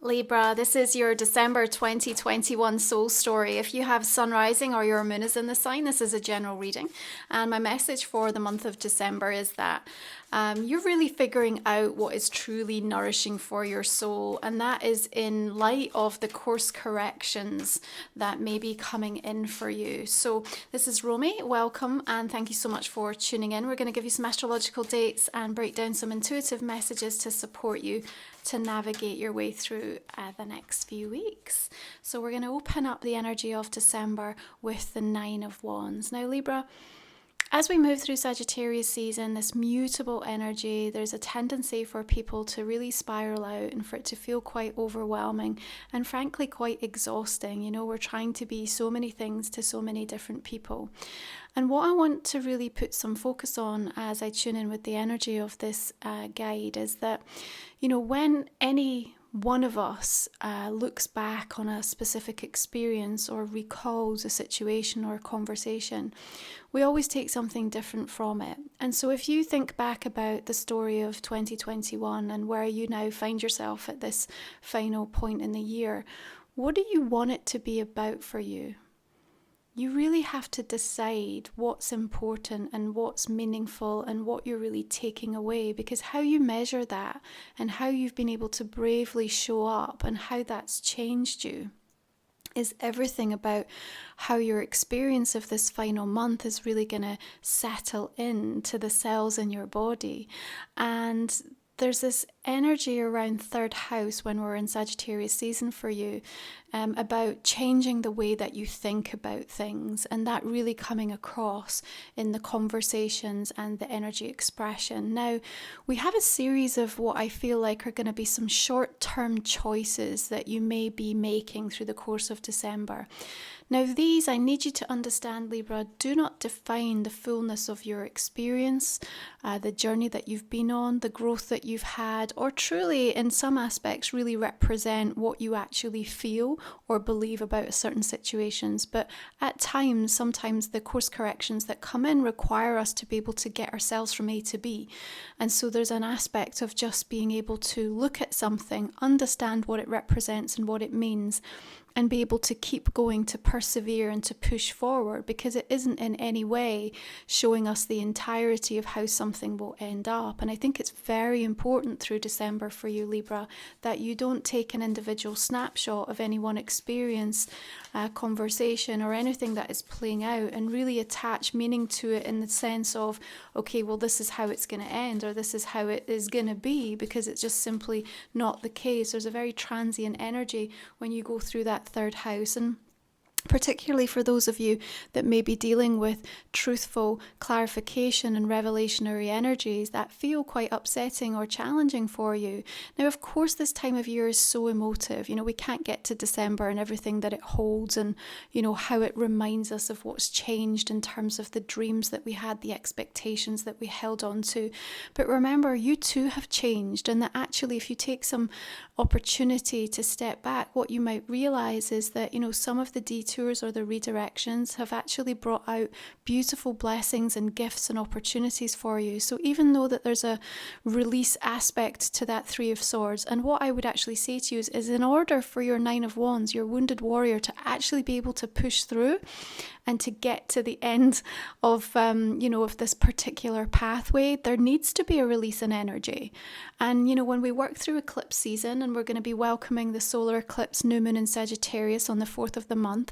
Libra, this is your December 2021 soul story. If you have sun rising or your moon is in the sign, this is a general reading. And my message for the month of December is that you're really figuring out what is truly nourishing for your soul. And that is in light of the course corrections that may be coming in for you. So this is Romy. Welcome. And thank you so much for tuning in. We're going to give you some astrological dates and break down some intuitive messages to support you to navigate your way through the next few weeks. So we're going to open up the energy of December with the Nine of Wands. Now, Libra, as we move through Sagittarius season, this mutable energy, there's a tendency for people to really spiral out and for it to feel quite overwhelming and frankly quite exhausting. You know, we're trying to be so many things to so many different people. And what I want to really put some focus on as I tune in with the energy of this guide is that, you know, when any one of us looks back on a specific experience or recalls a situation or a conversation, we always take something different from it. And so if you think back about the story of 2021 and where you now find yourself at this final point in the year, what do you want it to be about for you? You really have to decide what's important and what's meaningful and what you're really taking away, because how you measure that and how you've been able to bravely show up and how that's changed you is everything about how your experience of this final month is really going to settle into the cells in your body. And there's this energy around third house when we're in Sagittarius season for you about changing the way that you think about things, and that really coming across in the conversations and the energy expression. Now, we have a series of what I feel like are going to be some short-term choices that you may be making through the course of December. Now, these, I need you to understand, Libra, do not define the fullness of your experience, the journey that you've been on, the growth that you've had, or truly, in some aspects, really represent what you actually feel or believe about certain situations. But at times, sometimes the course corrections that come in require us to be able to get ourselves from A to B. And so there's an aspect of just being able to look at something, understand what it represents and what it means, and be able to keep going, to persevere and to push forward, because it isn't in any way showing us the entirety of how something will end up. And I think it's very important through December for you, Libra, that you don't take an individual snapshot of any one experience, conversation or anything that is playing out and really attach meaning to it in the sense of, okay, well, this is how it's going to end, or this is how it is going to be, because it's just simply not the case. There's a very transient energy when you go through that third house. And particularly for those of you that may be dealing with truthful clarification and revelationary energies that feel quite upsetting or challenging for you. Now, of course, this time of year is so emotive. You know, we can't get to December and everything that it holds and, you know, how it reminds us of what's changed in terms of the dreams that we had, the expectations that we held on to. But remember, you too have changed, and that actually, if you take some opportunity to step back, what you might realize is that, you know, some of the detours or the redirections have actually brought out beautiful blessings and gifts and opportunities for you. So even though that there's a release aspect to that Three of Swords, and what I would actually say to you is in order for your Nine of Wands, your wounded warrior, to actually be able to push through and to get to the end of, of this particular pathway, there needs to be a release in energy. And, you know, when we work through eclipse season, and we're going to be welcoming the solar eclipse new moon in Sagittarius on the 4th of the month,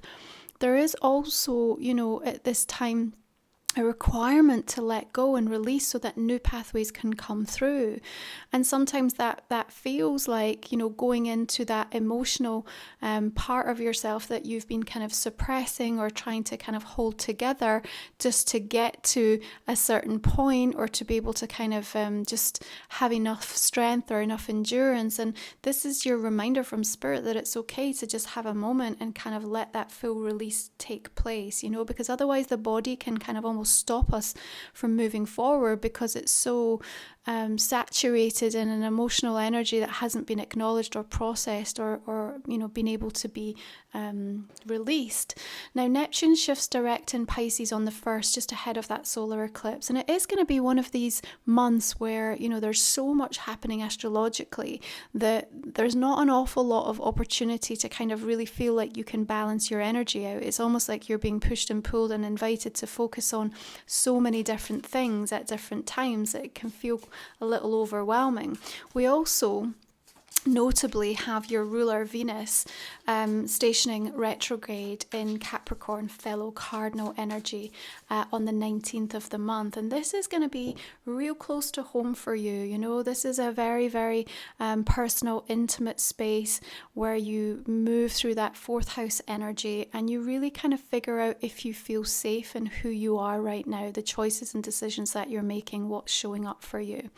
there is also, you know, at this time, a requirement to let go and release so that new pathways can come through. And sometimes that feels like, you know, going into that emotional part of yourself that you've been kind of suppressing or trying to kind of hold together just to get to a certain point, or to be able to kind of just have enough strength or enough endurance. And this is your reminder from Spirit that it's okay to just have a moment and kind of let that full release take place, you know, because otherwise the body can kind of almost stop us from moving forward, because it's so saturated in an emotional energy that hasn't been acknowledged or processed or been able to be released. Now, Neptune shifts direct in Pisces on the 1st, just ahead of that solar eclipse. And it is going to be one of these months where, there's so much happening astrologically that there's not an awful lot of opportunity to kind of really feel like you can balance your energy out. It's almost like you're being pushed and pulled and invited to focus on so many different things at different times that it can feel a little overwhelming. We also notably have your ruler Venus stationing retrograde in Capricorn, fellow cardinal energy, on the 19th of the month. And this is going to be real close to home for you. This is a very, very personal, intimate space where you move through that 4th house energy and you really kind of figure out if you feel safe in who you are right now, the choices and decisions that you're making, what's showing up for you.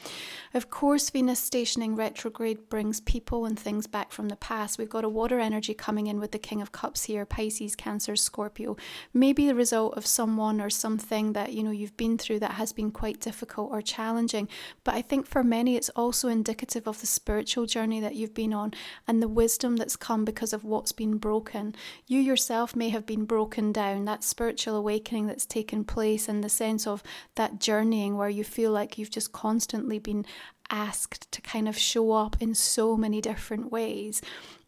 Of course, Venus stationing retrograde brings people and things back from the past. We've got a water energy coming in with the King of Cups here, Pisces, Cancer, Scorpio. Maybe the result of someone or something that you've been through that has been quite difficult or challenging. But I think for many it's also indicative of the spiritual journey that you've been on and the wisdom that's come because of what's been broken. You yourself may have been broken down, that spiritual awakening that's taken place, in the sense of that journeying where you feel like you've just constantly been asked to kind of show up in so many different ways,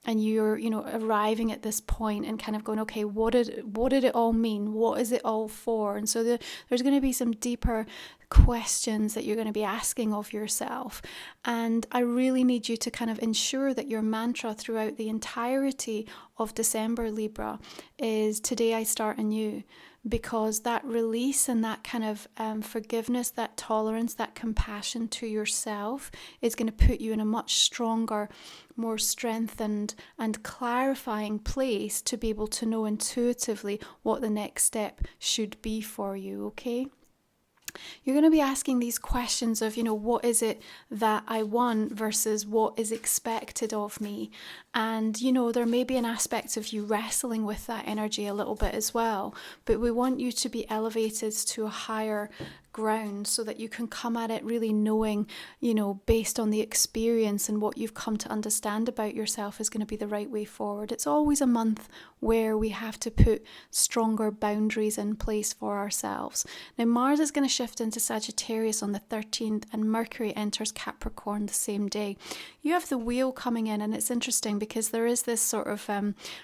and you're arriving at this point and kind of going, okay, what did it all mean, what is it all for? And so there's going to be some deeper questions that you're going to be asking of yourself, and I really need you to kind of ensure that your mantra throughout the entirety of December, Libra, is today I start anew. Because that release and that kind of forgiveness, that tolerance, that compassion to yourself is going to put you in a much stronger, more strengthened and clarifying place to be able to know intuitively what the next step should be for you, okay? You're going to be asking these questions of, what is it that I want versus what is expected of me? And, there may be an aspect of you wrestling with that energy a little bit as well. But we want you to be elevated to a higher ground so that you can come at it really knowing, based on the experience and what you've come to understand about yourself is going to be the right way forward. It's always a month where we have to put stronger boundaries in place for ourselves. Now, Mars is going to shift into Sagittarius on the 13th and Mercury enters Capricorn the same day. You have the wheel coming in, and it's interesting because there is this sort of,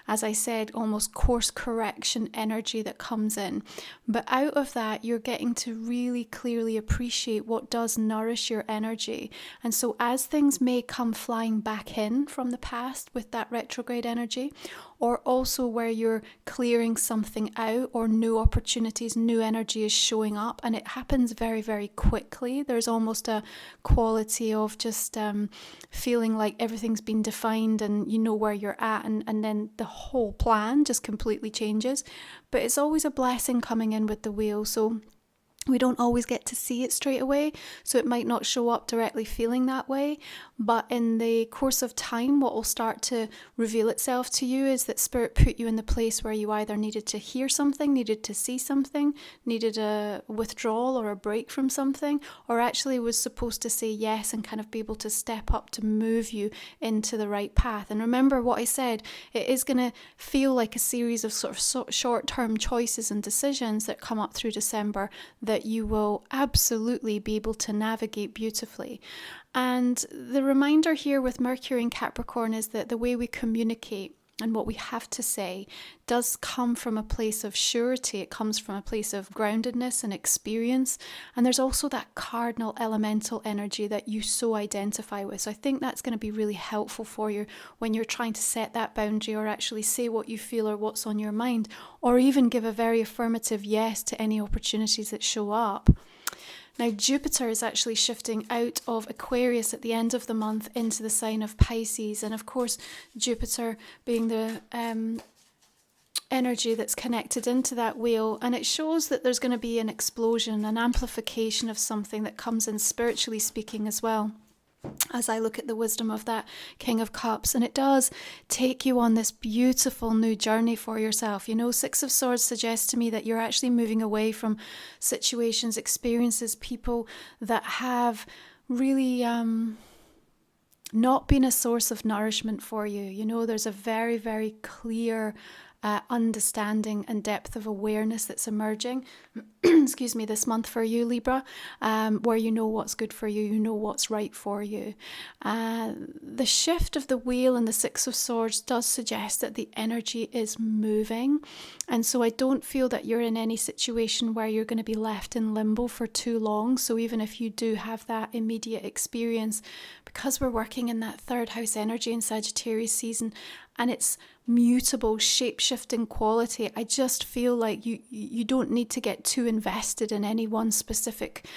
as I said, almost course correction energy that comes in. But out of that, you're getting to really clearly appreciate what does nourish your energy. And so as things may come flying back in from the past with that retrograde energy, or also where you're clearing something out or new opportunities, new energy is showing up, and it happens very, very quickly. There's almost a quality of just feeling like everything's been defined and you know where you're at, and then the whole plan just completely changes. But it's always a blessing coming in with the wheel. So we don't always get to see it straight away, so it might not show up directly feeling that way. But in the course of time, what will start to reveal itself to you is that Spirit put you in the place where you either needed to hear something, needed to see something, needed a withdrawal or a break from something, or actually was supposed to say yes and kind of be able to step up to move you into the right path. And remember what I said, it is going to feel like a series of sort of short-term choices and decisions that come up through December that you will absolutely be able to navigate beautifully. And the reminder here with Mercury in Capricorn is that the way we communicate and what we have to say does come from a place of surety. It comes from a place of groundedness and experience. And there's also that cardinal elemental energy that you so identify with. So I think that's going to be really helpful for you when you're trying to set that boundary or actually say what you feel or what's on your mind, or even give a very affirmative yes to any opportunities that show up. Now, Jupiter is actually shifting out of Aquarius at the end of the month into the sign of Pisces. And of course, Jupiter being the energy that's connected into that wheel. And it shows that there's going to be an explosion, an amplification of something that comes in spiritually speaking as well, as I look at the wisdom of that King of Cups. And it does take you on this beautiful new journey for yourself. Six of Swords suggests to me that you're actually moving away from situations, experiences, people that have really not been a source of nourishment for you. You know, there's a very, very clear understanding and depth of awareness that's emerging, excuse me, this month for you, Libra, where you know what's good for you, you know what's right for you. The shift of the wheel and the Six of Swords does suggest that the energy is moving. And so I don't feel that you're in any situation where you're going to be left in limbo for too long. So even if you do have that immediate experience, because we're working in that third house energy in Sagittarius season, and it's mutable, shape-shifting quality, I just feel like you don't need to get too invested in any one specific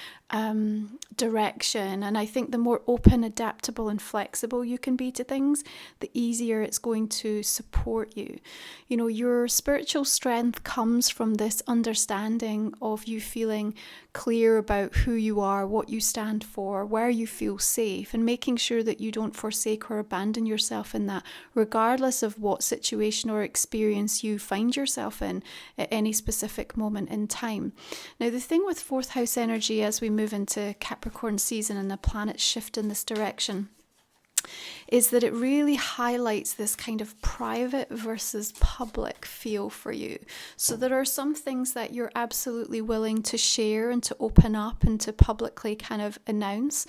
direction. And I think the more open, adaptable and flexible you can be to things, the easier it's going to support you. You know, your spiritual strength comes from this understanding of you feeling clear about who you are, what you stand for, where you feel safe, and making sure that you don't forsake or abandon yourself in that, regardless of what situation or experience you find yourself in at any specific moment in time. Now, the thing with fourth house energy, as we move into Capricorn season and the planets shift in this direction, is that it really highlights this kind of private versus public feel for you. So there are some things that you're absolutely willing to share and to open up and to publicly kind of announce.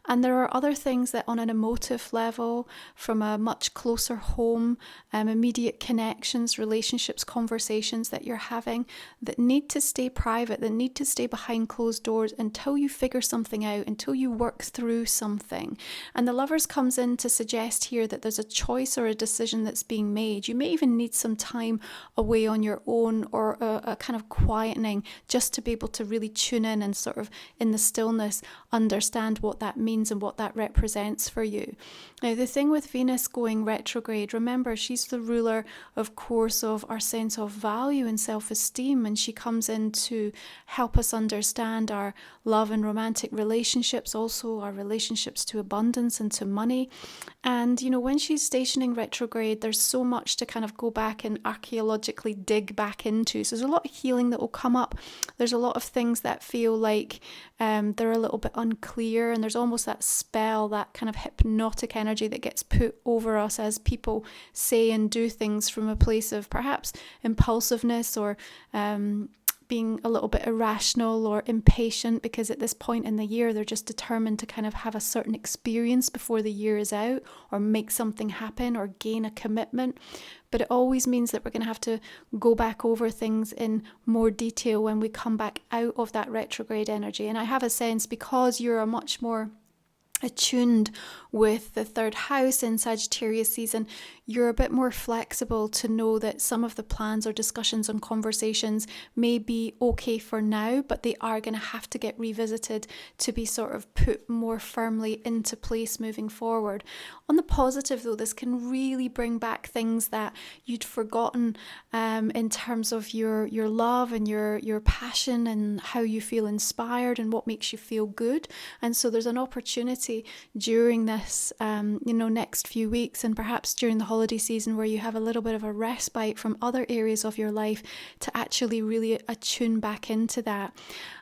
And there are other things that on an emotive level, from a much closer home, immediate connections, relationships, conversations that you're having, that need to stay private, that need to stay behind closed doors until you figure something out, until you work through something. And the Lovers comes in to suggest here that there's a choice or a decision that's being made. You may even need some time away on your own, or a kind of quietening, just to be able to really tune in and sort of in the stillness understand what that means and what that represents for you. Now, the thing with Venus going retrograde, remember, she's the ruler, of course, of our sense of value and self-esteem, and she comes in to help us understand our love and romantic relationships, also our relationships to abundance and to money. And, you know, when she's stationing retrograde, there's so much to kind of go back and archaeologically dig back into. So there's a lot of healing that will come up. There's a lot of things that feel like they're a little bit unclear, and there's almost that spell, that kind of hypnotic energy that gets put over us as people say and do things from a place of perhaps impulsiveness, or being a little bit irrational or impatient, because at this point in the year they're just determined to kind of have a certain experience before the year is out, or make something happen, or gain a commitment. But it always means that we're going to have to go back over things in more detail when we come back out of that retrograde energy. And I have a sense, because you're a much more attuned with the third house in Sagittarius season, you're a bit more flexible to know that some of the plans or discussions and conversations may be okay for now, but they are going to have to get revisited to be sort of put more firmly into place moving forward. On the positive though, this can really bring back things that you'd forgotten in terms of your love and your passion, and how you feel inspired and what makes you feel good. And so there's an opportunity during this next few weeks, and perhaps during the holiday season, where you have a little bit of a respite from other areas of your life, to actually really attune back into that.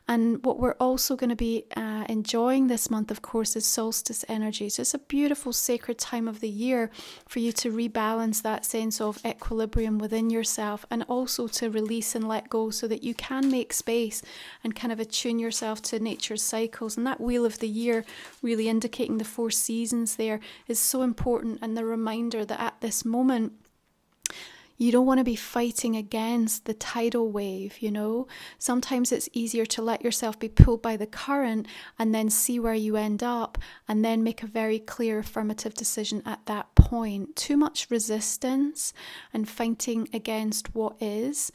And what we're also going to be enjoying this month, of course, is solstice energy. So it's a beautiful sacred time of the year for you to rebalance that sense of equilibrium within yourself, and also to release and let go, so that you can make space and kind of attune yourself to nature's cycles. And that wheel of the year, really indicating the 4 seasons there, is so important, and the reminder that at this moment, you don't want to be fighting against the tidal wave, you know. Sometimes it's easier to let yourself be pulled by the current and then see where you end up, and then make a very clear affirmative decision at that point. Too much resistance and fighting against what is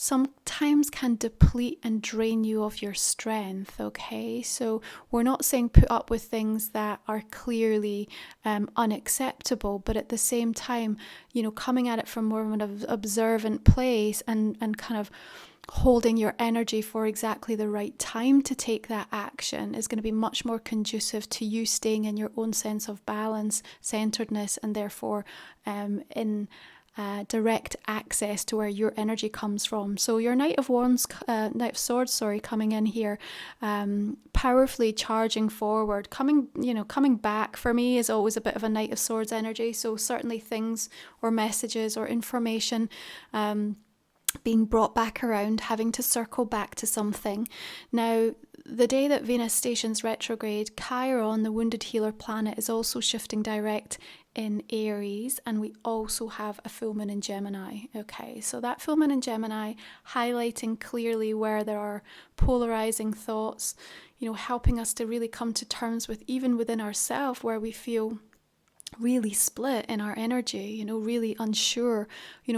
sometimes can deplete and drain you of your strength, okay? So we're not saying put up with things that are clearly unacceptable, but at the same time, you know, coming at it from more of an observant place, and kind of holding your energy for exactly the right time to take that action is going to be much more conducive to you staying in your own sense of balance, centeredness, and therefore in direct access to where your energy comes from. So your Knight of Swords, coming in here, powerfully charging forward, coming back for me is always a bit of a Knight of Swords energy. So certainly things or messages or information being brought back around, having to circle back to something. Now, the day that Venus stations retrograde, Chiron, the wounded healer planet, is also shifting direct in Aries, and we also have a full moon in Gemini. Okay, so that full moon in Gemini highlighting clearly where there are polarizing thoughts, helping us to really come to terms with, even within ourselves, where we feel really split in our energy, really unsure,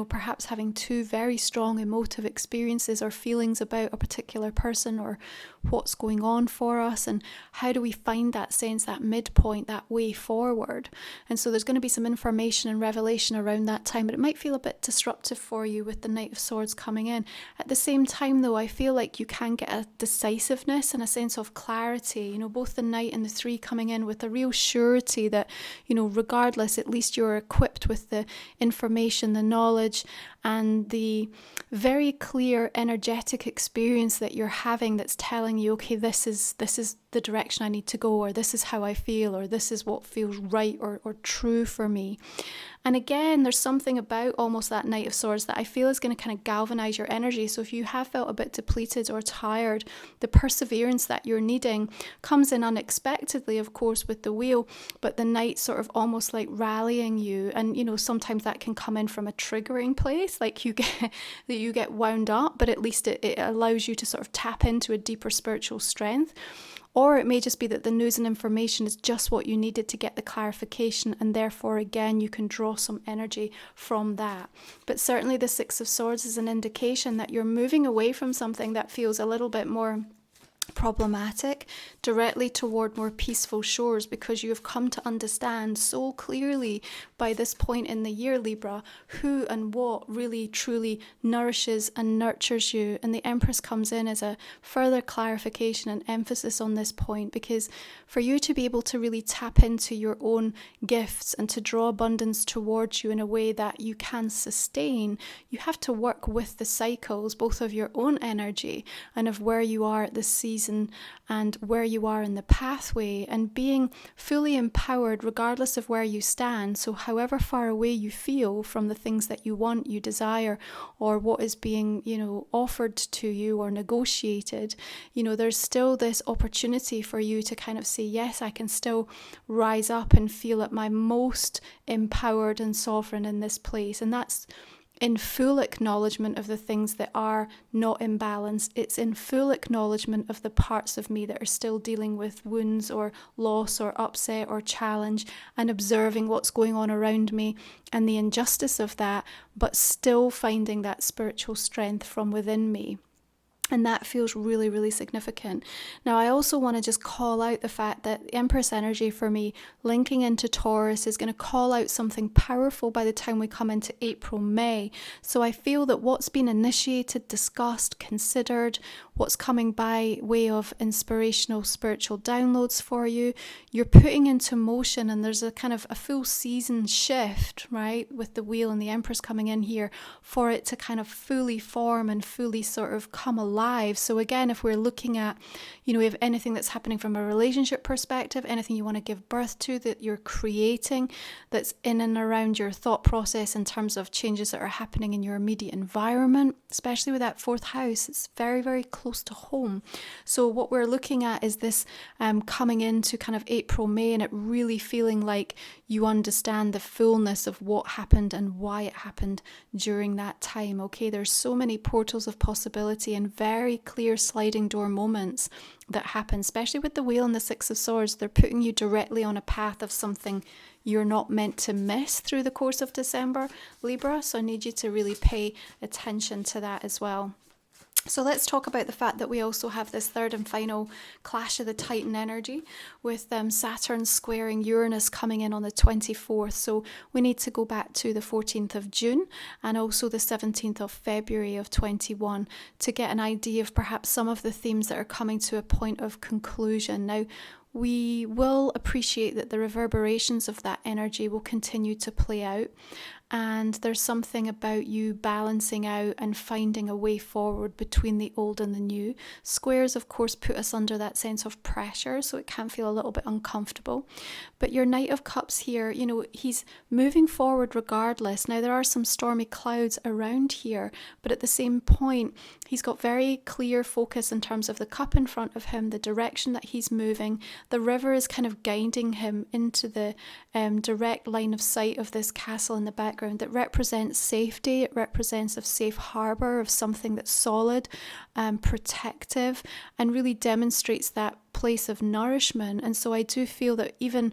perhaps having two very strong emotive experiences or feelings about a particular person or what's going on for us, and how do we find that sense, that midpoint, that way forward. And so there's going to be some information and revelation around that time, but it might feel a bit disruptive for you with the Knight of Swords coming in. At the same time though, I feel like you can get a decisiveness and a sense of clarity, both the Knight and the Three coming in with a real surety that, regardless, at least you're equipped with the information, the knowledge, and the very clear energetic experience that you're having that's telling you, okay, this is the direction I need to go, or this is how I feel, or this is what feels right or true for me. And again, there's something about almost that Knight of Swords that I feel is going to kind of galvanize your energy. So if you have felt a bit depleted or tired, the perseverance that you're needing comes in unexpectedly, of course, with the Wheel, but the Knight sort of almost like rallying you. And, sometimes that can come in from a triggering place, like you get wound up, but at least it allows you to sort of tap into a deeper spiritual strength. Or it may just be that the news and information is just what you needed to get the clarification, and therefore, again, you can draw some energy from that. But certainly the Six of Swords is an indication that you're moving away from something that feels a little bit more problematic directly toward more peaceful shores, because you have come to understand so clearly by this point in the year, Libra, who and what really truly nourishes and nurtures you. And the Empress comes in as a further clarification and emphasis on this point, because for you to be able to really tap into your own gifts and to draw abundance towards you in a way that you can sustain, you have to work with the cycles, both of your own energy and of where you are at the season and where you are in the pathway, and being fully empowered regardless of where you stand. So however far away you feel from the things that you want, you desire, or what is being, offered to you or negotiated, there's still this opportunity for you to kind of say, yes, I can still rise up and feel at my most empowered and sovereign in this place. And that's in full acknowledgement of the things that are not in balance. It's in full acknowledgement of the parts of me that are still dealing with wounds or loss or upset or challenge, and observing what's going on around me and the injustice of that, but still finding that spiritual strength from within me. And that feels really, really significant. Now, I also want to just call out the fact that the Empress energy for me linking into Taurus is going to call out something powerful by the time we come into April, May. So I feel that what's been initiated, discussed, considered, what's coming by way of inspirational spiritual downloads for you, you're putting into motion, and there's a kind of a full season shift, right, with the Wheel and the Empress coming in here for it to kind of fully form and fully sort of come alive. So again, if we're looking at, if anything that's happening from a relationship perspective, anything you want to give birth to that you're creating, that's in and around your thought process in terms of changes that are happening in your immediate environment, especially with that fourth house, it's very, very close to home. So what we're looking at is this coming into kind of April, May, and it really feeling like you understand the fullness of what happened and why it happened during that time. Okay, there's so many portals of possibility and very clear sliding door moments that happen, especially with the Wheel and the Six of Swords. They're putting you directly on a path of something you're not meant to miss through the course of December, Libra. So I need you to really pay attention to that as well. So let's talk about the fact that we also have this third and final clash of the Titan energy with Saturn squaring Uranus coming in on the 24th. So we need to go back to the 14th of June and also the 17th of February of 21 to get an idea of perhaps some of the themes that are coming to a point of conclusion. Now, we will appreciate that the reverberations of that energy will continue to play out. And there's something about you balancing out and finding a way forward between the old and the new. Squares, of course, put us under that sense of pressure, so it can feel a little bit uncomfortable. But your Knight of Cups here, you know, he's moving forward regardless. Now, there are some stormy clouds around here, but at the same point, he's got very clear focus in terms of the cup in front of him, the direction that he's moving. The river is kind of guiding him into the direct line of sight of this castle in the background that represents safety. It represents a safe harbour of something that's solid, protective, and really demonstrates that place of nourishment. And so I do feel that even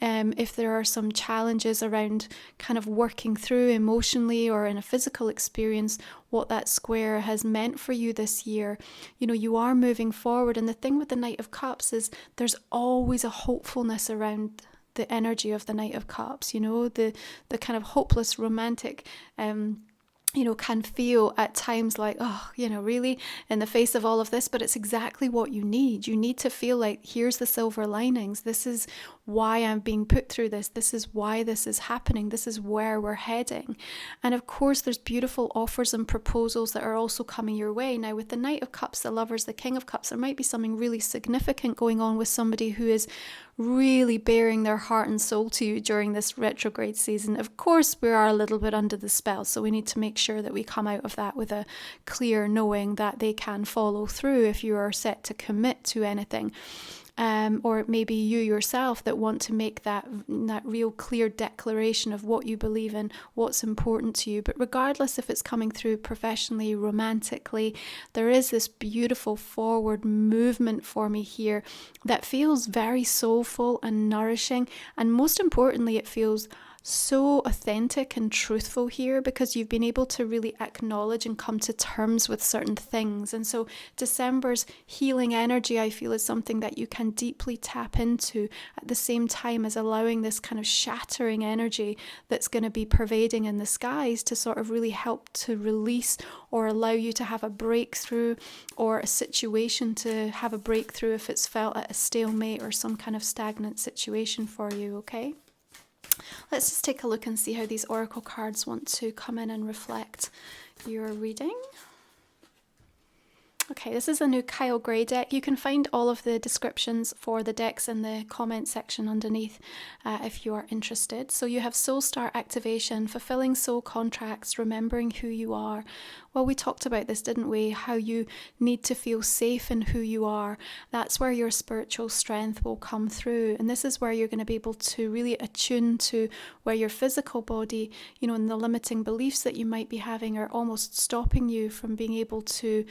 if there are some challenges around kind of working through emotionally or in a physical experience what that square has meant for you this year, you know, you are moving forward. And the thing with the Knight of Cups is there's always a hopefulness around the energy of the Knight of Cups, you know, the kind of hopeless romantic, you know, can feel at times like, oh, you know, really in the face of all of this, but it's exactly what you need. You need to feel like, here's the silver linings. This is why I'm being put through this. This is why this is happening. This is where we're heading. And of course, there's beautiful offers and proposals that are also coming your way. Now, with the Knight of Cups, the Lovers, the King of Cups, there might be something really significant going on with somebody who is really bearing their heart and soul to you during this retrograde season. Of course, we are a little bit under the spell, so we need to make sure that we come out of that with a clear knowing that they can follow through if you are set to commit to anything. Or it may be you yourself that want to make that real clear declaration of what you believe in, what's important to you. But regardless if it's coming through professionally, romantically, there is this beautiful forward movement for me here that feels very soulful and nourishing. And most importantly, it feels so authentic and truthful here because you've been able to really acknowledge and come to terms with certain things. And so December's healing energy, I feel, is something that you can deeply tap into at the same time as allowing this kind of shattering energy that's going to be pervading in the skies to sort of really help to release or allow you to have a breakthrough, or a situation to have a breakthrough if it's felt at a stalemate or some kind of stagnant situation for you, okay? Let's just take a look and see how these oracle cards want to come in and reflect your reading. Okay, this is a new Kyle Gray deck. You can find all of the descriptions for the decks in the comment section underneath if you are interested. So you have Soul Star activation, fulfilling soul contracts, remembering who you are. Well, we talked about this, didn't we? How you need to feel safe in who you are. That's where your spiritual strength will come through. And this is where you're going to be able to really attune to where your physical body, you know, and the limiting beliefs that you might be having are almost stopping you from being able to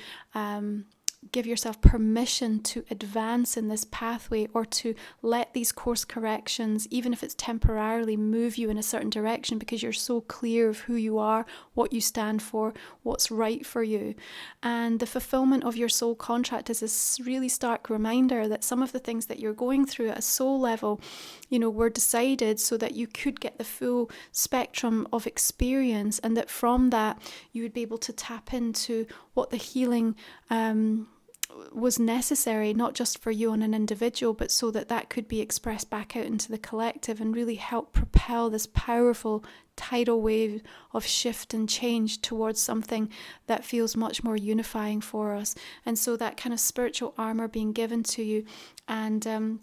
give yourself permission to advance in this pathway, or to let these course corrections, even if it's temporarily, move you in a certain direction because you're so clear of who you are, what you stand for, what's right for you. And the fulfillment of your soul contract is a really stark reminder that some of the things that you're going through at a soul level, you know, were decided so that you could get the full spectrum of experience, and that from that you would be able to tap into what the healing was necessary, not just for you on an individual, but so that that could be expressed back out into the collective and really help propel this powerful tidal wave of shift and change towards something that feels much more unifying for us. And so that kind of spiritual armor being given to you, and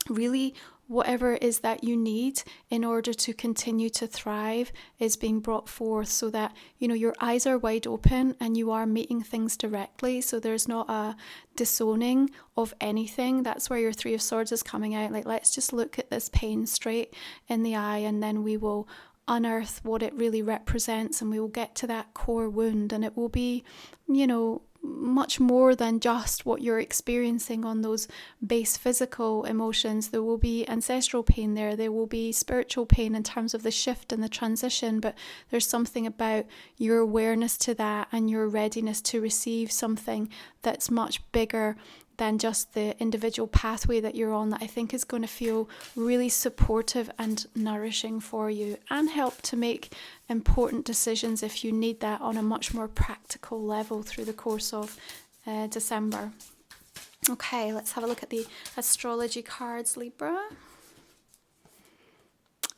really whatever it is that you need in order to continue to thrive is being brought forth, so that, you know, your eyes are wide open and you are meeting things directly. So there's not a disowning of anything. That's where your Three of Swords is coming out. Like, let's just look at this pain straight in the eye, and then we will unearth what it really represents, and we will get to that core wound, and it will be, you know, much more than just what you're experiencing on those base physical emotions. There will be ancestral pain there will be spiritual pain in terms of the shift and the transition, but there's something about your awareness to that and your readiness to receive something that's much bigger than just the individual pathway that you're on, that I think is going to feel really supportive and nourishing for you, and help to make important decisions if you need that on a much more practical level through the course of December. Okay, let's have a look at the astrology cards, Libra.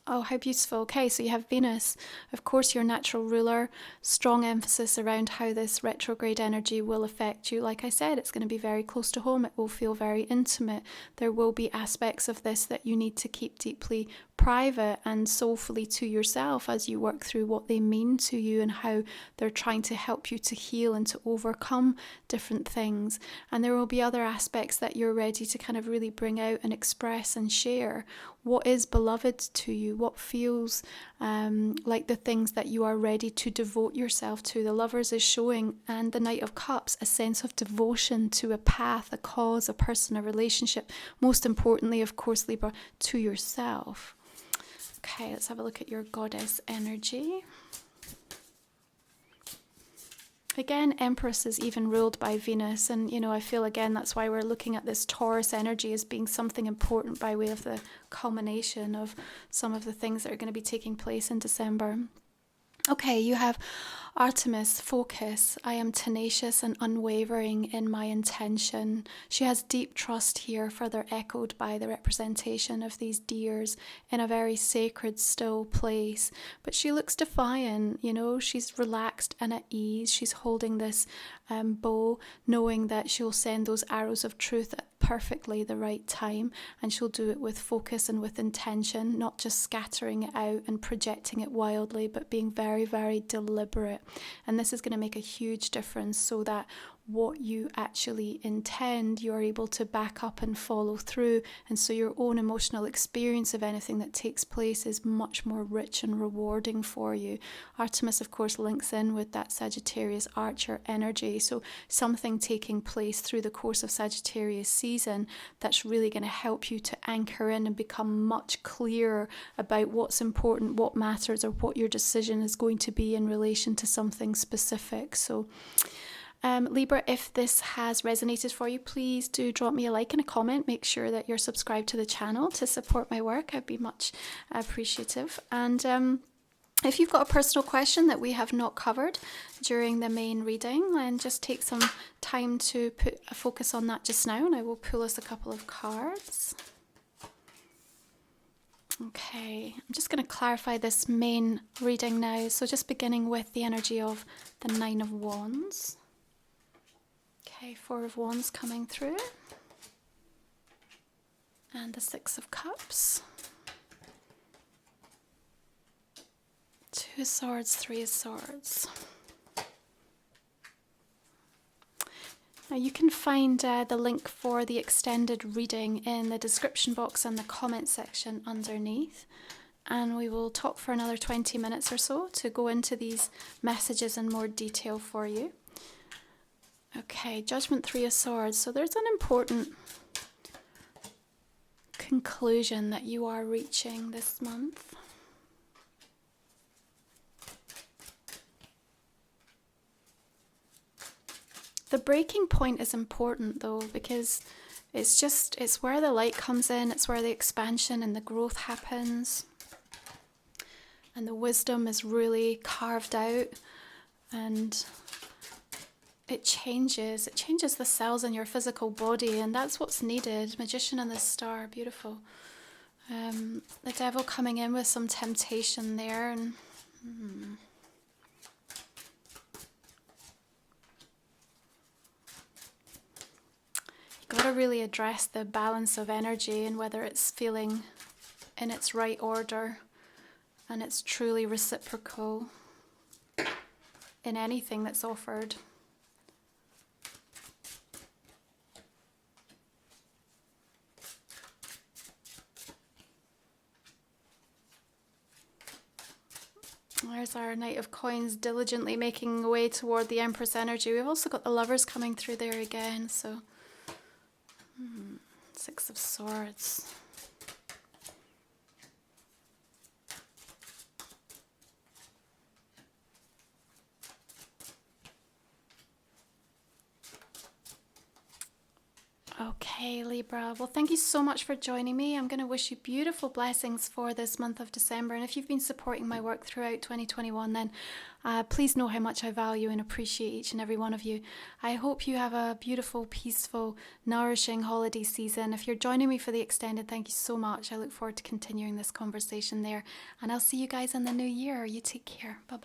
Oh, how beautiful. Okay, so you have Venus, of course, your natural ruler. Strong emphasis around how this retrograde energy will affect you. Like I said, it's going to be very close to home. It will feel very intimate. There will be aspects of this that you need to keep deeply private and soulfully to yourself as you work through what they mean to you and how they're trying to help you to heal and to overcome different things. And there will be other aspects that you're ready to kind of really bring out and express and share. What is beloved to you? What feels like the things that you are ready to devote yourself to? The Lovers is showing, and the Knight of Cups, a sense of devotion to a path, a cause, a person, a relationship. Most importantly, of course, Libra, to yourself. Okay, let's have a look at your goddess energy. Again, Empress is even ruled by Venus, and I feel again that's why we're looking at this Taurus energy as being something important by way of the culmination of some of the things that are going to be taking place in December. Okay, you have Artemis, focus. I am tenacious and unwavering in my intention. She has deep trust here, further echoed by the representation of these deers in a very sacred, still place. But she looks defiant, she's relaxed and at ease. She's holding this bow, knowing that she'll send those arrows of truth at perfectly the right time, and she'll do it with focus and with intention, not just scattering it out and projecting it wildly, but being very, very deliberate. And this is going to make a huge difference, so that what you actually intend, you're able to back up and follow through. And so your own emotional experience of anything that takes place is much more rich and rewarding for you. Artemis, of course, links in with that Sagittarius Archer energy. So something taking place through the course of Sagittarius season that's really going to help you to anchor in and become much clearer about what's important, what matters, or what your decision is going to be in relation to something specific. So Libra, if this has resonated for you, please do drop me a like and a comment. Make sure that you're subscribed to the channel to support my work. I'd be much appreciative. And if you've got a personal question that we have not covered during the main reading, then just take some time to put a focus on that just now, and I will pull us a couple of cards. Okay, I'm just going to clarify this main reading now. So just beginning with the energy of the Nine of Wands. Okay, Four of Wands coming through. And the Six of Cups. Two of Swords, Three of Swords. Now you can find the link for the extended reading in the description box and the comment section underneath. And we will talk for another 20 minutes or so to go into these messages in more detail for you. Okay, Judgment, Three of Swords. So there's an important conclusion that you are reaching this month. The breaking point is important though, because it's where the light comes in, it's where the expansion and the growth happens. And the wisdom is really carved out, and it changes the cells in your physical body, and that's what's needed. Magician and the Star, beautiful. The Devil coming in with some temptation there, and you've got to really address the balance of energy and whether it's feeling in its right order and it's truly reciprocal in anything that's offered. There's our Knight of Coins diligently making way toward the Empress energy. We've also got the Lovers coming through there again. So, Six of Swords. Okay, Libra. Well, thank you so much for joining me. I'm going to wish you beautiful blessings for this month of December. And if you've been supporting my work throughout 2021, then please know how much I value and appreciate each and every one of you. I hope you have a beautiful, peaceful, nourishing holiday season. If you're joining me for the extended, thank you so much. I look forward to continuing this conversation there. And I'll see you guys in the new year. You take care. Bye-bye.